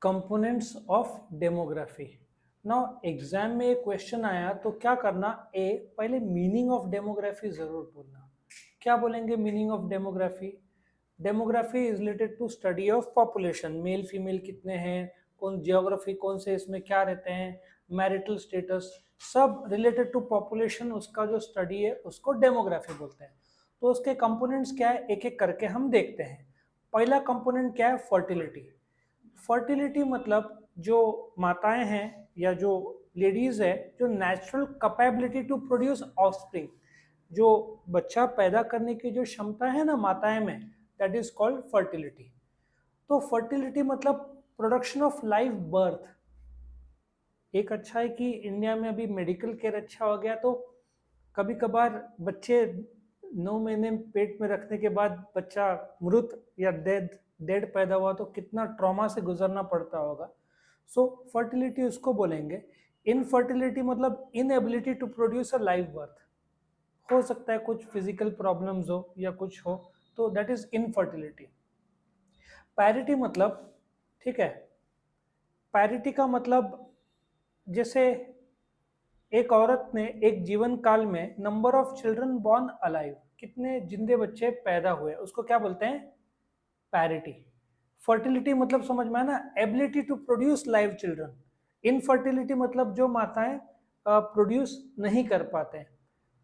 Components of demography. Now exam में एक question आया तो क्या करना, ए पहले मीनिंग ऑफ डेमोग्राफी जरूर बोलना। क्या बोलेंगे meaning of demography? Demography is related to study of population, male female कितने हैं, कौन जियोग्राफी कौन से इसमें क्या रहते हैं, मैरिटल स्टेटस, सब रिलेटेड टू पॉपुलेशन, उसका जो स्टडी है उसको डेमोग्राफी बोलते हैं। तो उसके कंपोनेंट्स क्या है, एक एक करके हम देखते हैं। पहला कंपोनेंट क्या है, फर्टिलिटी। फर्टिलिटी मतलब जो माताएं हैं या जो लेडीज है, जो natural capability to produce offspring, जो बच्चा पैदा करने की जो क्षमता है ना माताएं में, दैट इज कॉल्ड फर्टिलिटी। तो फर्टिलिटी मतलब प्रोडक्शन ऑफ लाइव बर्थ। एक अच्छा है कि इंडिया में अभी मेडिकल केयर अच्छा हो गया, तो कभी कभार बच्चे 9 महीने पेट में रखने के बाद बच्चा मृत या डेड डेड पैदा हुआ तो कितना ट्रॉमा से गुजरना पड़ता होगा। सो फर्टिलिटी उसको बोलेंगे। इनफर्टिलिटी मतलब inability to produce a live birth. हो सकता है कुछ फिजिकल प्रॉब्लम्स हो या कुछ हो, तो दैट इज इनफर्टिलिटी। पैरिटी मतलब, ठीक है, पैरिटी का मतलब जैसे एक औरत ने एक जीवन काल में number of children born alive, कितने जिंदे बच्चे पैदा हुए, उसको क्या बोलते हैं, पैरिटी। फर्टिलिटी मतलब समझ में आया ना, ability to produce live children. Infertility मतलब जो माताएं प्रोड्यूस नहीं कर पाते हैं।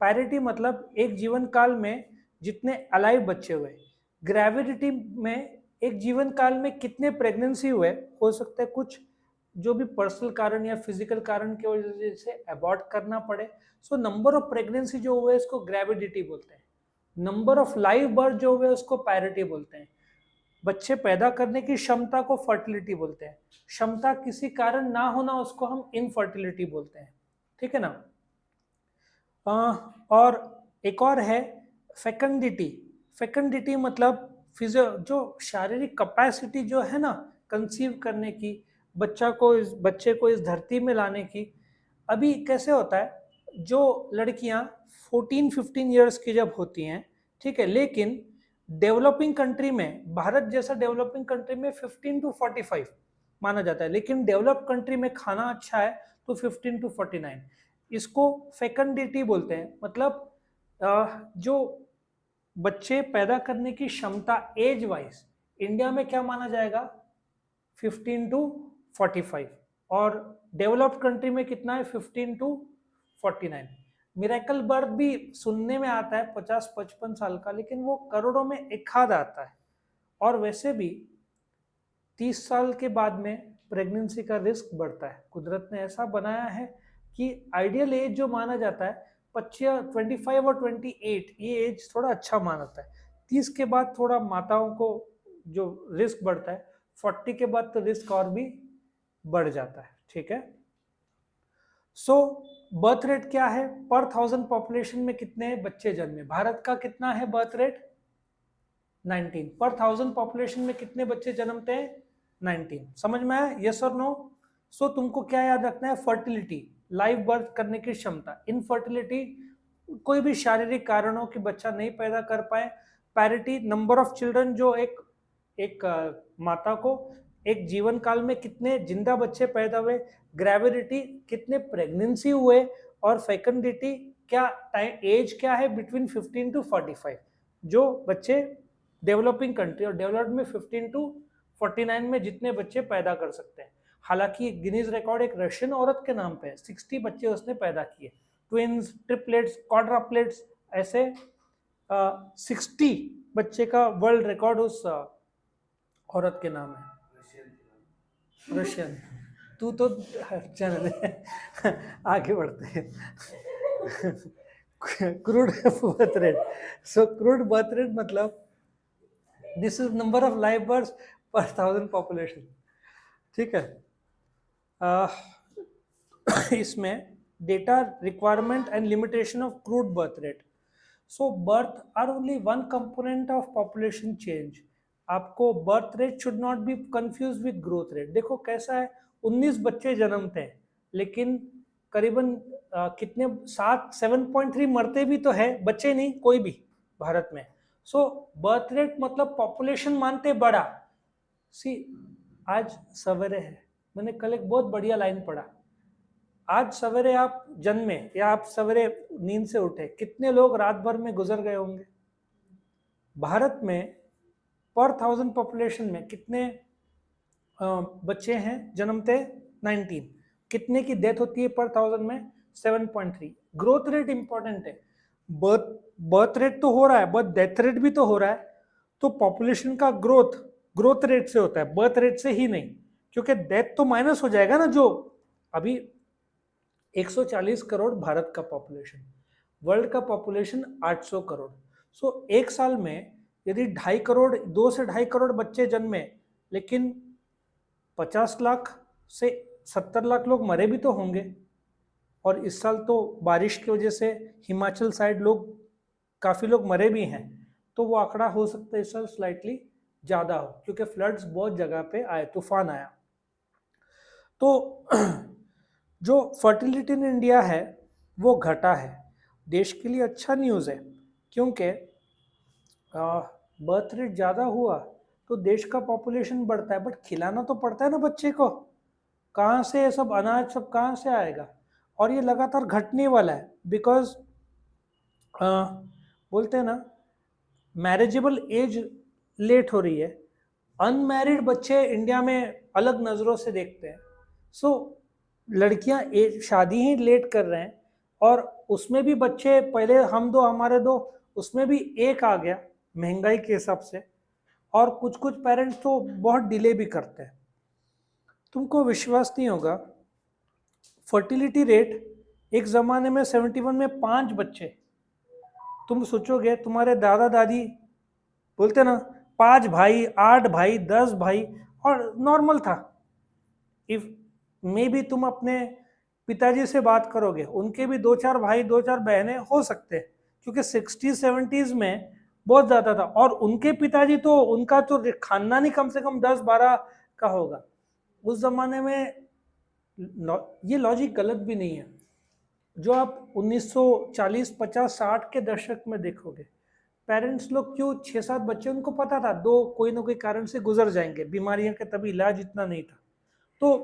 पैरिटी मतलब एक जीवन काल में जितने अलाइव बच्चे हुए। ग्रेविडिटी में एक जीवन काल में कितने प्रेगनेंसी हुए, हो सकता है कुछ जो भी पर्सनल कारण या फिजिकल कारण की वजह से अबॉर्ट करना पड़े। सो नंबर ऑफ प्रेगनेंसी जो हुए इसको ग्रेविडिटी बोलते हैं। नंबर ऑफ लाइव बर्थ जो हुए उसको पैरिटी बोलते हैं। बच्चे पैदा करने की क्षमता को फर्टिलिटी बोलते हैं। क्षमता किसी कारण ना होना उसको हम इनफर्टिलिटी बोलते हैं। ठीक है ना। और एक और है फेकंडिटी। फेकंडिटी मतलब फिजियो, जो शारीरिक कैपेसिटी जो है ना कंसीव करने की, बच्चे को इस धरती में लाने की। अभी कैसे होता है, जो लड़कियां 14-15 ईयर्स की जब होती हैं, ठीक है, लेकिन डेवलपिंग कंट्री में, भारत जैसा डेवलपिंग कंट्री में 15 to 45 माना जाता है, लेकिन डेवलप कंट्री में खाना अच्छा है तो 15 to 49। इसको फेकंडिटी बोलते हैं। मतलब जो बच्चे पैदा करने की क्षमता एज वाइज इंडिया में क्या माना जाएगा, 15 to 45, और डेवलप्ड कंट्री में कितना है, 15 to 49। मिरेकल बर्थ भी सुनने में आता है 50-55 साल का, लेकिन वो करोड़ों में एक आध आता है। और वैसे भी 30 साल के बाद में प्रेगनेंसी का रिस्क बढ़ता है। कुदरत ने ऐसा बनाया है कि आइडियल एज जो माना जाता है 25 और 28, ये एज थोड़ा अच्छा माना जाता है। 30 के बाद थोड़ा माताओं को जो रिस्क बढ़ता है, 40 के बाद तो रिस्क और भी बढ़ जाता है। ठीक है। सो बर्थ रेट क्या है, पर 1000 पॉपुलेशन में कितने बच्चे जन्मे, भारत का कितना है बर्थ रेट, 19। पर 1000 पॉपुलेशन में कितने बच्चे जन्मते हैं, 19। समझ में आया, यस और नो। सो तुमको क्या याद रखना है, फर्टिलिटी लाइव बर्थ करने की क्षमता, इनफर्टिलिटी कोई भी शारीरिक कारणों की बच्चा नहीं पैदा कर पाए, पैरिटी नंबर ऑफ चिल्ड्रन जो एक एक माता को एक जीवन काल में कितने जिंदा बच्चे पैदा हुए, ग्रेविडिटी कितने प्रेगनेंसी हुए, और फेकंडिटी क्या टाइम एज क्या है बिटवीन 15 to 45, जो बच्चे डेवलपिंग कंट्री और डेवलप्ड में 15 to 49 में जितने बच्चे पैदा कर सकते हैं। हालांकि गिनीज रिकॉर्ड एक रशियन औरत के नाम पे है, 60 बच्चे उसने पैदा किए, ट्विंस, ट्रिपलेट्स, क्वाड्राप्लेट्स, ऐसे 60 बच्चे का वर्ल्ड रिकॉर्ड उस औरत के नाम है, रशियन। तू तो चल आगे बढ़ते हैं। Crude birth rate. So crude birth rate मतलब this is number of live birth per 1000 population. ठीक है। इसमें data requirement and limitation of crude birth rate. So birth are only one component of population change. आपको birth rate should not be confuse with growth rate. देखो कैसा है, 19 बच्चे जन्मते हैं, लेकिन करीबन कितने 7.3 मरते भी तो है, बच्चे नहीं कोई भी भारत में। सो बर्थ रेट मतलब पॉपुलेशन मानते बड़ा। सी आज सवेरे है। मैंने कल एक बहुत बढ़िया लाइन पढ़ा, आज सवेरे आप जन्मे या आप सवेरे नींद से उठे, कितने लोग रात भर में गुजर गए होंगे। भारत में पर 1000 पॉपुलेशन में कितने बच्चे हैं जन्मते? 19। कितने की डेथ होती है पर 1000 में? 7.3। ग्रोथ रेट इंपॉर्टेंट है। बर्थ रेट तो हो रहा है, बट डेथ रेट भी तो हो रहा है। तो पॉपुलेशन का ग्रोथ रेट से होता है, बर्थ रेट से ही नहीं, क्योंकि डेथ तो माइनस हो जाएगा ना। जो अभी 140 करोड़ भारत का पॉपुलेशन, वर्ल्ड का पॉपुलेशन 800 करोड़। सो एक साल में यदि 2 से 2.5 करोड़ बच्चे जन्मे, लेकिन 50 लाख से 70 लाख लोग मरे भी तो होंगे। और इस साल तो बारिश की वजह से हिमाचल साइड काफ़ी लोग मरे भी हैं, तो वो आंकड़ा हो सकता है इस साल स्लाइटली ज़्यादा हो, क्योंकि फ्लड्स बहुत जगह पे आए, तूफान आया। तो जो फर्टिलिटी इन इंडिया है वो घटा है। देश के लिए अच्छा न्यूज़ है, क्योंकि बर्थ रेट ज़्यादा हुआ तो देश का पॉपुलेशन बढ़ता है, बट खिलाना तो पड़ता है ना बच्चे को। कहाँ से ये सब अनाज सब कहाँ से आएगा? और ये लगातार घटने वाला है, बिकॉज बोलते हैं ना, मैरिजेबल एज लेट हो रही है। अनमैरिड बच्चे इंडिया में अलग नज़रों से देखते हैं। सो लड़कियां शादी ही लेट कर रहे हैं, और उसमें भी बच्चे पहले हम दो हमारे दो, उसमें भी एक आ गया महंगाई के हिसाब से। और कुछ कुछ पेरेंट्स तो बहुत डिले भी करते हैं। तुमको विश्वास नहीं होगा, फर्टिलिटी रेट एक ज़माने में 71 में 5 बच्चे। तुम सोचोगे तुम्हारे दादा दादी बोलते ना 5 भाई, 8 भाई, 10 भाई, और नॉर्मल था। इफ मे भी तुम अपने पिताजी से बात करोगे, उनके भी 2-4 भाई 2-4 बहनें हो सकते हैं, क्योंकि 60s 70s में बहुत ज़्यादा था। और उनके पिताजी तो उनका तो खानदान ही कम से कम 10-12 का होगा उस जमाने में। ये लॉजिक गलत भी नहीं है। जो आप 1940, 50, 60 के दशक में देखोगे, पेरेंट्स लोग क्यों 6-7 बच्चे, उनको पता था 2 कोई ना कोई कारण से गुजर जाएंगे, बीमारियों के तभी इलाज इतना नहीं था, तो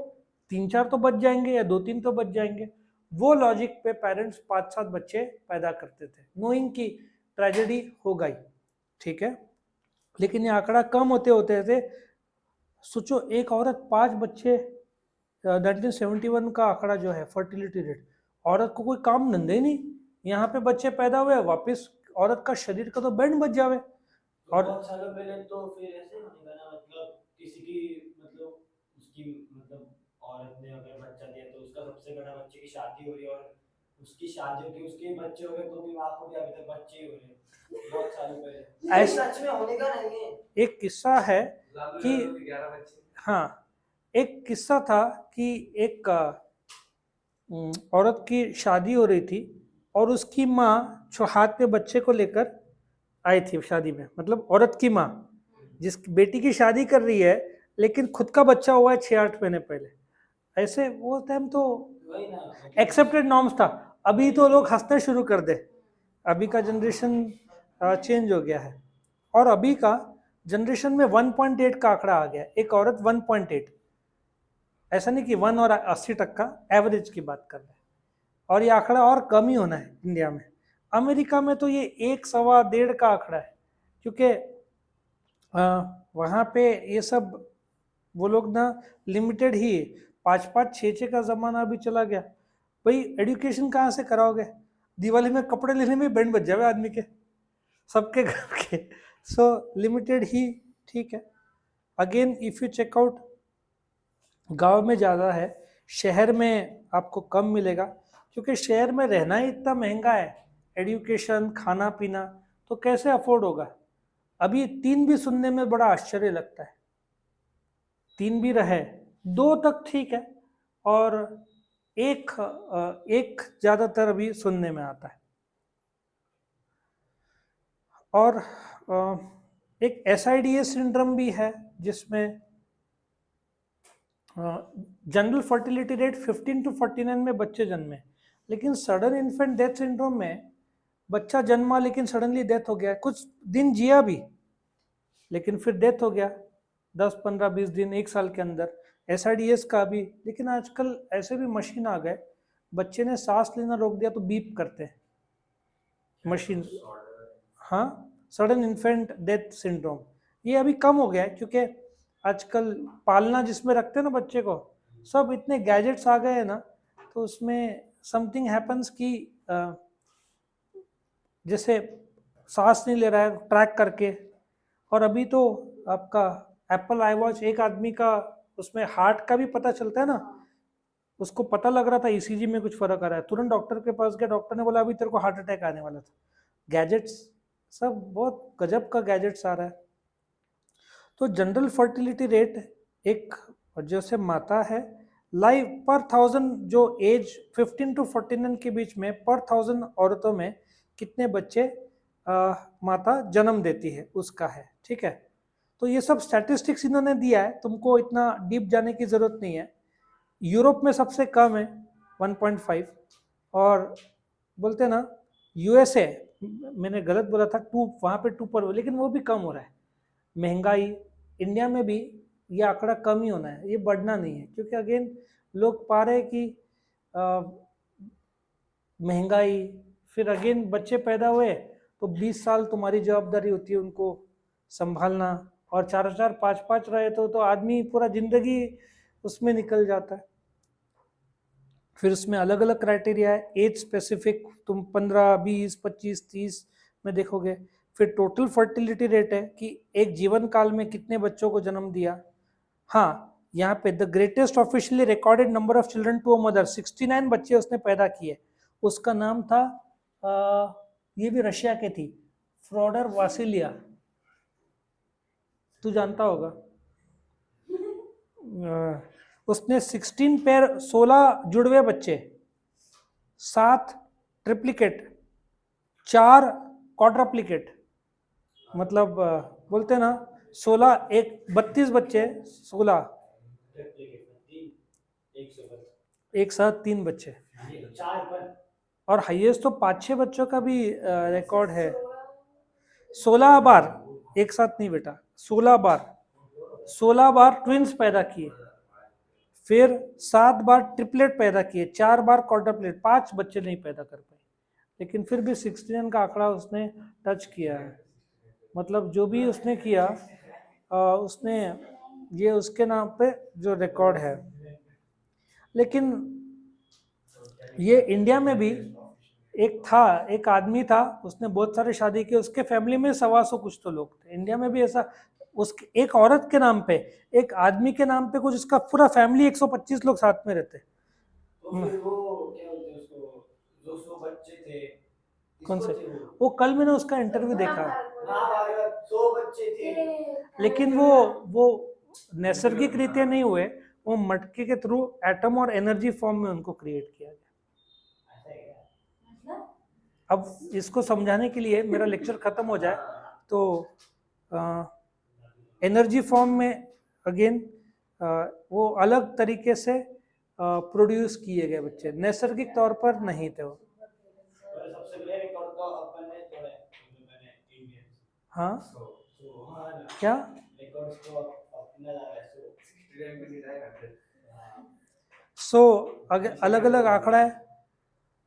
3-4 तो बच जाएंगे या 2-3 तो बच जाएंगे। वो लॉजिक पे पेरेंट्स 5-7 बच्चे पैदा करते थे, नोइंग की ट्रेजेडी हो गई, ठीक है। लेकिन ये आंकड़ा कम होते होते थे। सोचो एक औरत 5 बच्चे, 1971 का आंकड़ा जो है फर्टिलिटी रेट, औरत को कोई काम धंधे ही नहीं, यहाँ पे बच्चे पैदा हुए, वापस औरत का शरीर का तो बैंड बच जावे। और बहुत सालों पहले तो फिर ऐसे होने का ना, मतलब किसी की, मतलब उसकी, मतलब औरत ने अगर बच्चा दिया तो उसका सबसे बड़ा बच्चे की शादी हो रही है, और उसकी शादी होगी, उसके बच्चे हो गए, तो भी वहां को भी अभी तक बच्चे ही हो रहे हैं बहुत सालों पहले। ऐसा सच में होने का नहीं है। एक किस्सा है कि, हाँ, एक किस्सा था कि एक औरत की शादी हो रही थी, और उसकी माँ हाथ में बच्चे को लेकर आई थी शादी में। मतलब औरत की माँ जिस बेटी की शादी कर रही है, लेकिन खुद का बच्चा हुआ है 6-8 महीने पहले। ऐसे वो टाइम तो वही ना, एक्सेप्टेड नॉर्म्स था। अभी तो लोग हंसने शुरू कर दे, अभी का जनरेशन चेंज हो गया है। और अभी का जनरेशन में 1.8 का आंकड़ा आ गया, एक औरत 1.8। ऐसा नहीं कि 1 और 80 तक का, एवरेज की बात कर रहे हैं। और ये आंकड़ा और कम ही होना है इंडिया में। अमेरिका में तो ये 1-1.25 का आंकड़ा है, क्योंकि वहाँ पे ये सब वो लोग ना लिमिटेड ही, 5-5, 6-6 का ज़माना अभी चला गया। भाई एजुकेशन कहाँ से कराओगे? दिवाली में कपड़े लेने में बैंड बज जावे आदमी के, सबके घर के। सो लिमिटेड ही ठीक है। अगेन इफ़ यू चेकआउट, गांव में ज़्यादा है, शहर में आपको कम मिलेगा, क्योंकि शहर में रहना ही इतना महंगा है, एजुकेशन, खाना पीना, तो कैसे अफोर्ड होगा। अभी 3 भी सुनने में बड़ा आश्चर्य लगता है, 3 भी रहे, 2 तक ठीक है, और एक ज़्यादातर अभी सुनने में आता है। और एक SIDS सिंड्रोम भी है, जिसमें जनरल फर्टिलिटी रेट 15 to 49 में बच्चे जन्मे, लेकिन सडन इन्फेंट डेथ सिंड्रोम में बच्चा जन्मा लेकिन सडनली डेथ हो गया, कुछ दिन जिया भी लेकिन फिर डेथ हो गया। 10, 15, 20 दिन, एक साल के अंदर। SIDS का भी, लेकिन आजकल ऐसे भी मशीन आ गए, बच्चे ने सांस लेना रोक दिया तो बीप करते हैं मशीन। हाँ, सडन इन्फेंट डेथ सिंड्रोम, ये अभी कम हो गया है क्योंकि आजकल पालना जिसमें रखते हैं ना बच्चे को, सब इतने गैजेट्स आ गए हैं ना, तो उसमें समथिंग हैपन्स कि जैसे सांस नहीं ले रहा है ट्रैक करके। और अभी तो आपका एप्पल आई वॉच, एक आदमी का उसमें हार्ट का भी पता चलता है ना, उसको पता लग रहा था ECG में कुछ फर्क आ रहा है, तुरंत डॉक्टर के पास गया, डॉक्टर ने बोला अभी तेरे को हार्ट अटैक आने वाला था। गैजेट्स, सब बहुत गजब का गैजेट्स आ रहा है। तो जनरल फर्टिलिटी रेट एक जैसे माता है, लाइव पर 1000, जो एज 15 to 49 के बीच में पर 1000 औरतों में कितने बच्चे माता जन्म देती है उसका है, ठीक है। तो ये सब स्टैटिस्टिक्स इन्होंने दिया है, तुमको इतना डीप जाने की जरूरत नहीं है। यूरोप में सबसे कम है 1.5, और बोलते हैं ना USA, मैंने गलत बोला था 2, वहाँ पे 2 पर, लेकिन वो भी कम हो रहा है। महंगाई, इंडिया में भी ये आंकड़ा कम ही होना है, ये बढ़ना नहीं है, क्योंकि अगेन लोग पा रहे हैं कि महंगाई, फिर अगेन बच्चे पैदा हुए तो 20 साल तुम्हारी जवाबदारी होती है उनको संभालना, और 4-4, 5-5 रहे तो आदमी पूरा जिंदगी उसमें निकल जाता है। फिर उसमें अलग अलग क्राइटेरिया है, एज स्पेसिफिक, तुम 15, 20, 25, 30 में देखोगे। फिर टोटल फर्टिलिटी रेट है कि एक जीवन काल में कितने बच्चों को जन्म दिया। हाँ, यहाँ पे the greatest officially recorded number of children to a mother, 69 बच्चे उसने पैदा किए। उसका नाम था ये भी रशिया के थी, फ्रोडर वासिलिया, तू जानता होगा। उसने 16 पेयर, 16 जुड़वे बच्चे, 7 ट्रिप्लिकेट, 4 क्वाड्रप्लिकेट, मतलब बोलते हैं ना 16, एक 32 बच्चे, 16 एक साथ 3 बच्चे, और हाईएस्ट तो 5-6 बच्चों का भी रिकॉर्ड है। 16 बार एक साथ नहीं बेटा, 16 बार ट्विंस पैदा किए, फिर 7 बार ट्रिपलेट पैदा किए, 4 बार क्वाड्रप्लेट, 5 बच्चे नहीं पैदा कर पाए, लेकिन फिर भी 69 का आंकड़ा उसने टच किया है। मतलब जो भी उसने किया उसने ये उसके नाम पे जो रिकॉर्ड है। लेकिन ये इंडिया में भी एक आदमी था, उसने बहुत सारे शादी किए, उसके फैमिली में 125 कुछ तो लोग थे। इंडिया में भी ऐसा, उसके एक औरत के नाम पे, एक आदमी के नाम पे कुछ, उसका पूरा फैमिली 125 लोग साथ में रहते। तो फिर वो क्या बोलते हैं उसको, जो 100 बच्चे थे, कौन से? वो कल मैंने उसका इंटरव्यू देखा, 100 बच्चे थे, लेकिन वो नैसर्गिक रीति नहीं हुए, वो मटके के थ्रू एटम और एनर्जी फॉर्म में उनको क्रिएट किया गया। अब इसको समझाने के लिए मेरा लेक्चर खत्म हो जाए तो एनर्जी फॉर्म में अगेन वो अलग तरीके से प्रोड्यूस किए गए बच्चे, नैसर्गिक तौर पर नहीं थे वो। सबसे पहले रिकॉर्ड तो अपन ने तोड़ा है, मैंने इंडियन। हाँ, हाँ क्या रिकॉर्ड्स तो अपना जा रहा है, 69 पे नहीं जाएगा। अलग अलग आंकड़ा है।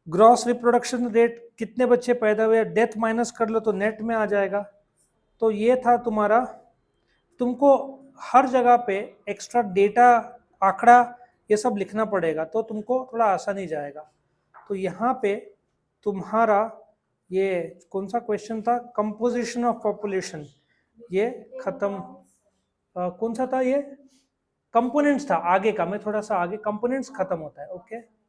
ग्रॉस रिप्रोडक्शन रेट, कितने बच्चे पैदा हुए, डेथ माइनस कर लो तो नेट में आ जाएगा। तो ये था तुम्हारा, तुमको हर जगह पे एक्स्ट्रा डेटा, आंकड़ा, ये सब लिखना पड़ेगा, तो तुमको थोड़ा आसानी जाएगा। तो यहाँ पे तुम्हारा ये कौन सा क्वेश्चन था, कंपोजिशन ऑफ पॉपुलेशन, ये खत्म। कौन सा था ये, कंपोनेंट्स था आगे का, मैं थोड़ा सा आगे, कंपोनेंट्स खत्म होता है। ओके।